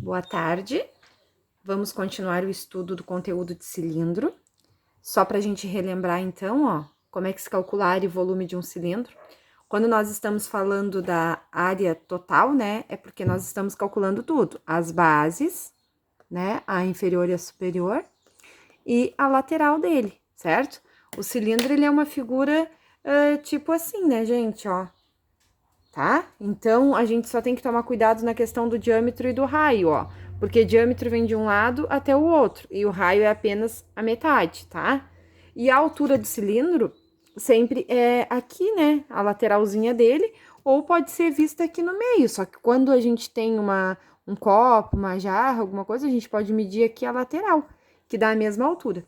Boa tarde. Vamos continuar o estudo do conteúdo de cilindro. Só para a gente relembrar, então, ó, como é que se calcula a área e volume de um cilindro. Quando nós estamos falando da área total, né, é porque nós estamos calculando tudo. As bases, né, a inferior e a superior, e a lateral dele, certo? O cilindro, ele é uma figura tipo assim, né, gente, ó. Tá? Então, a gente só tem que tomar cuidado na questão do diâmetro e do raio, ó. Porque diâmetro vem de um lado até o outro, e o raio é apenas a metade, tá? E a altura do cilindro sempre é aqui, né? A lateralzinha dele, ou pode ser vista aqui no meio. Só que quando a gente tem um copo, uma jarra, alguma coisa, a gente pode medir aqui a lateral, que dá a mesma altura.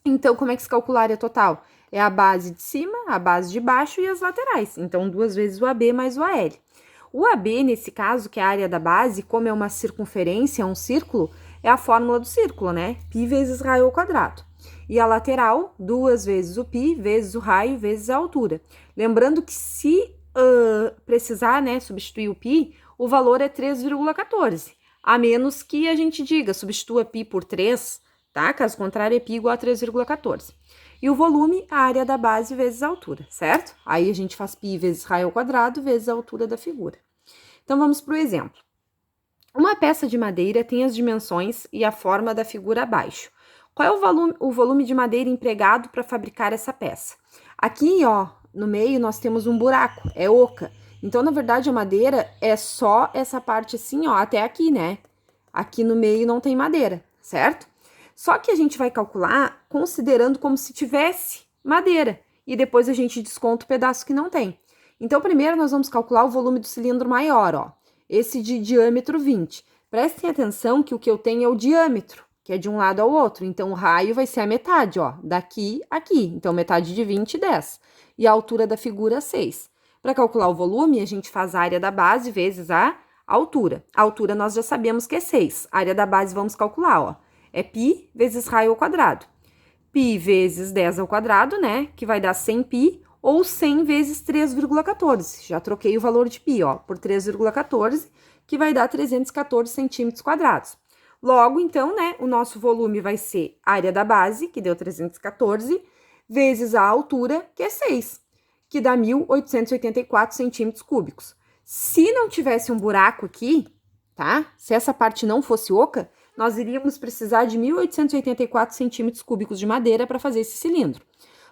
Então, como é que se calcula a área total? É a base de cima, a base de baixo e as laterais. Então, 2 vezes o AB mais o AL. O AB, nesse caso, que é a área da base, como é uma circunferência, um círculo, é a fórmula do círculo, né? Π vezes raio ao quadrado. E a lateral, 2 vezes o π, vezes o raio, vezes a altura. Lembrando que se precisar, né, substituir o π, o valor é 3,14. A menos que a gente diga, substitua π por 3, tá? Caso contrário, é π igual a 3,14. E o volume, a área da base vezes a altura, certo? Aí a gente faz π vezes raio ao quadrado vezes a altura da figura. Então, vamos para o exemplo. Uma peça de madeira tem as dimensões e a forma da figura abaixo. Qual é o volume de madeira empregado para fabricar essa peça? Aqui, ó, no meio nós temos um buraco, é oca. Então, na verdade, a madeira é só essa parte assim, ó, até aqui, né? Aqui no meio não tem madeira, certo? Só que a gente vai calcular considerando como se tivesse madeira. E depois a gente desconta o pedaço que não tem. Então, primeiro nós vamos calcular o volume do cilindro maior, ó. Esse de diâmetro 20. Prestem atenção que o que eu tenho é o diâmetro, que é de um lado ao outro. Então, o raio vai ser a metade, ó. Daqui a aqui. Então, metade de 20, 10. E a altura da figura, 6. Para calcular o volume, a gente faz a área da base vezes a altura. A altura nós já sabemos que é 6. A área da base vamos calcular, ó. É π vezes raio ao quadrado. Π vezes 10 ao quadrado, né? Que vai dar 100π, ou 100 vezes 3,14. Já troquei o valor de π, ó, por 3,14, que vai dar 314 centímetros quadrados. Logo, então, né, o nosso volume vai ser a área da base, que deu 314, vezes a altura, que é 6, que dá 1.884 centímetros cúbicos. Se não tivesse um buraco aqui, tá? Se essa parte não fosse oca, nós iríamos precisar de 1.884 centímetros cúbicos de madeira para fazer esse cilindro.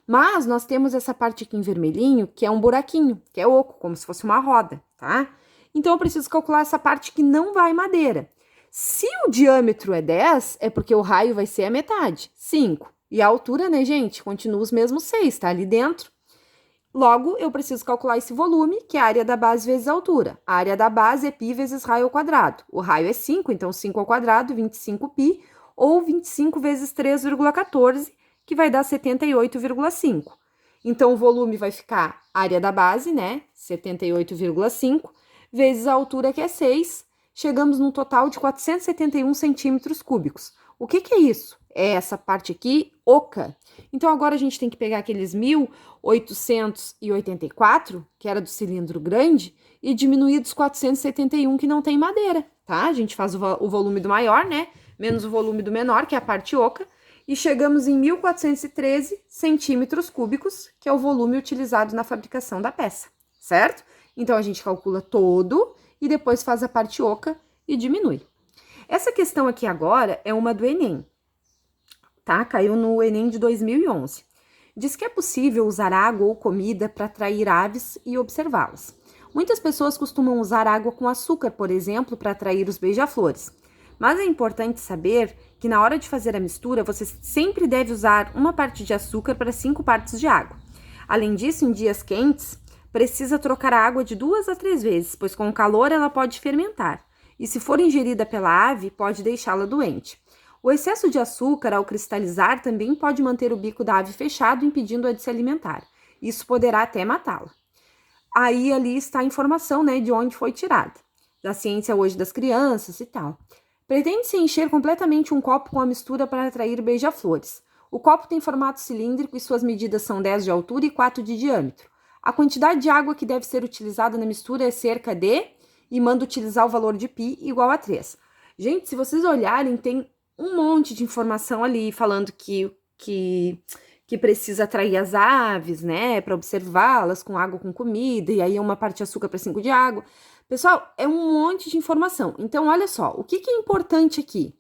Mas nós temos essa parte aqui em vermelhinho, que é um buraquinho, que é oco, como se fosse uma roda, tá? Então, eu preciso calcular essa parte que não vai madeira. Se o diâmetro é 10, é porque o raio vai ser a metade, 5. E a altura, né, gente, continua os mesmos 6, tá ali dentro. Logo, eu preciso calcular esse volume, que é a área da base vezes a altura. A área da base é π vezes raio ao quadrado. O raio é 5, então 5 ao quadrado, 25π, ou 25 vezes 3,14, que vai dar 78,5. Então, o volume vai ficar a área da base, né, 78,5, vezes a altura, que é 6, chegamos num total de 471 centímetros cúbicos. O que é isso? É essa parte aqui, oca. Então, agora a gente tem que pegar aqueles 1.884, que era do cilindro grande, e diminuir dos 471, que não tem madeira, tá? A gente faz o volume do maior, né? Menos o volume do menor, que é a parte oca, e chegamos em 1.413 centímetros cúbicos, que é o volume utilizado na fabricação da peça, certo? Então, a gente calcula todo e depois faz a parte oca e diminui. Essa questão aqui agora é uma do Enem, tá? Caiu no Enem de 2011. Diz que é possível usar água ou comida para atrair aves e observá-las. Muitas pessoas costumam usar água com açúcar, por exemplo, para atrair os beija-flores. Mas é importante saber que na hora de fazer a mistura, você sempre deve usar uma parte de açúcar para 5 partes de água. Além disso, em dias quentes, precisa trocar a água de 2 a 3 vezes, pois com o calor ela pode fermentar. E se for ingerida pela ave, pode deixá-la doente. O excesso de açúcar, ao cristalizar, também pode manter o bico da ave fechado, impedindo-a de se alimentar. Isso poderá até matá-la. Aí ali está a informação, né, de onde foi tirada. Da ciência hoje das crianças e tal. Pretende-se encher completamente um copo com a mistura para atrair beija-flores. O copo tem formato cilíndrico e suas medidas são 10 de altura e 4 de diâmetro. A quantidade de água que deve ser utilizada na mistura é cerca de... e manda utilizar o valor de π igual a 3. Gente, se vocês olharem, tem um monte de informação ali falando que precisa atrair as aves, né, para observá-las com água, com comida, e aí uma parte de açúcar para 5 de água. Pessoal, é um monte de informação. Então, olha só, o que é importante aqui?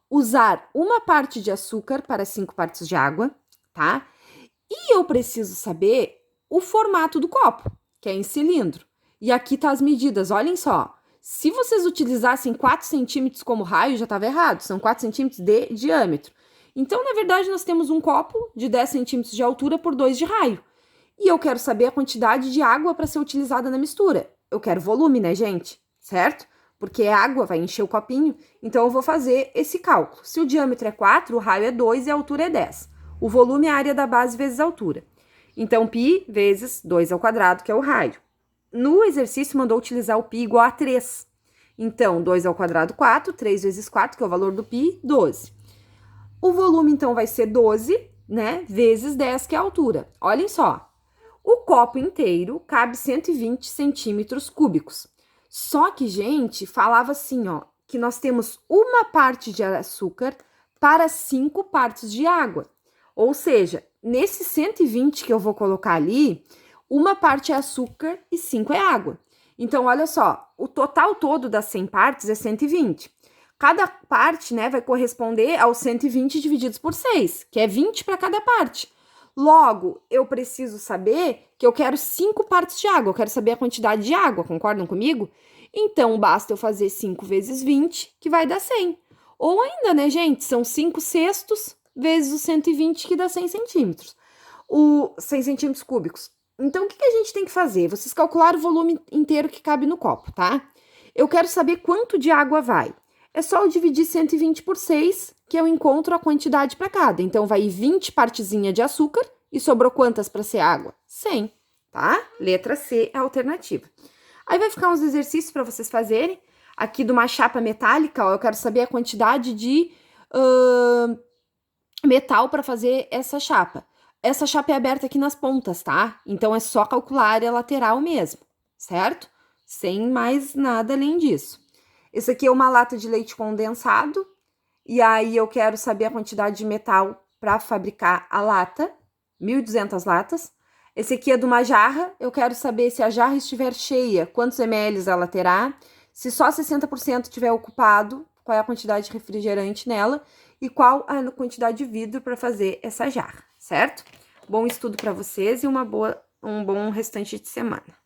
Usar uma parte de açúcar para 5 partes de água, tá? E eu preciso saber o formato do copo, que é em cilindro. E aqui tá as medidas, olhem só. Se vocês utilizassem 4 centímetros como raio, já estava errado, são 4 centímetros de diâmetro. Então, na verdade, nós temos um copo de 10 centímetros de altura por 2 de raio. E eu quero saber a quantidade de água para ser utilizada na mistura. Eu quero volume, né, gente? Certo? Porque a água vai encher o copinho, então eu vou fazer esse cálculo. Se o diâmetro é 4, o raio é 2 e a altura é 10. O volume é a área da base vezes a altura. Então, π vezes 2 ao quadrado, que é o raio. No exercício, mandou utilizar o π igual a 3. Então, 2 ao quadrado, 4. 3 vezes 4, que é o valor do π, 12. O volume, então, vai ser 12, né, vezes 10, que é a altura. Olhem só. O copo inteiro cabe 120 centímetros cúbicos. Só que, gente, falava assim, ó, que nós temos uma parte de açúcar para 5 partes de água. Ou seja, nesse 120 que eu vou colocar ali, uma parte é açúcar e 5 é água. Então, olha só, o total todo das 100 partes é 120. Cada parte, né, vai corresponder aos 120 divididos por 6, que é 20 para cada parte. Logo, eu preciso saber que eu quero 5 partes de água, eu quero saber a quantidade de água, concordam comigo? Então, basta eu fazer 5 vezes 20, que vai dar 100. Ou ainda, né, gente, são 5 sextos vezes os 120, que dá 100 centímetros. 100 centímetros cúbicos. Então, o que a gente tem que fazer? Vocês calcularam o volume inteiro que cabe no copo, tá? Eu quero saber quanto de água vai. É só eu dividir 120 por 6, que eu encontro a quantidade para cada. Então, vai 20 partezinha de açúcar e sobrou quantas para ser água? 100, tá? Letra C é a alternativa. Aí vai ficar uns exercícios para vocês fazerem. Aqui de uma chapa metálica, ó, eu quero saber a quantidade de metal para fazer essa chapa. Essa chapa é aberta aqui nas pontas, tá? Então, é só calcular a área lateral mesmo, certo? Sem mais nada além disso. Esse aqui é uma lata de leite condensado. E aí, eu quero saber a quantidade de metal para fabricar a lata. 1.200 latas. Esse aqui é de uma jarra. Eu quero saber se a jarra estiver cheia, quantos ml ela terá. Se só 60% estiver ocupado, qual é a quantidade de refrigerante nela. E qual a quantidade de vidro para fazer essa jarra, certo? Bom estudo para vocês e um bom restante de semana.